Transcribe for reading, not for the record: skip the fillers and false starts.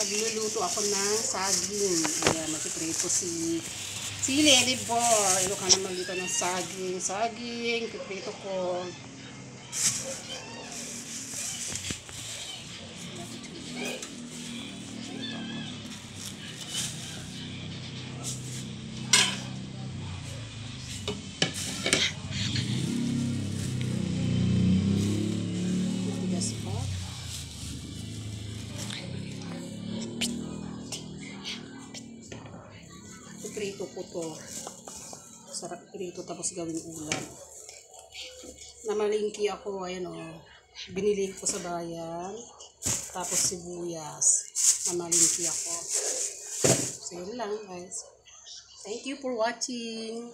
Magluluto ako ng saging. Ayan, magpiprito si Lady Boy. Ilo ka naman dito ng saging. Saging, piprito ko. Matigas pa. Piprito ko to. Sarap piprito tapos gawing ulam. Namalingki ako, ayan o. Binili ko sa bayan. Tapos sibuyas. Namalingki ako. So yun lang guys. Thank you for watching.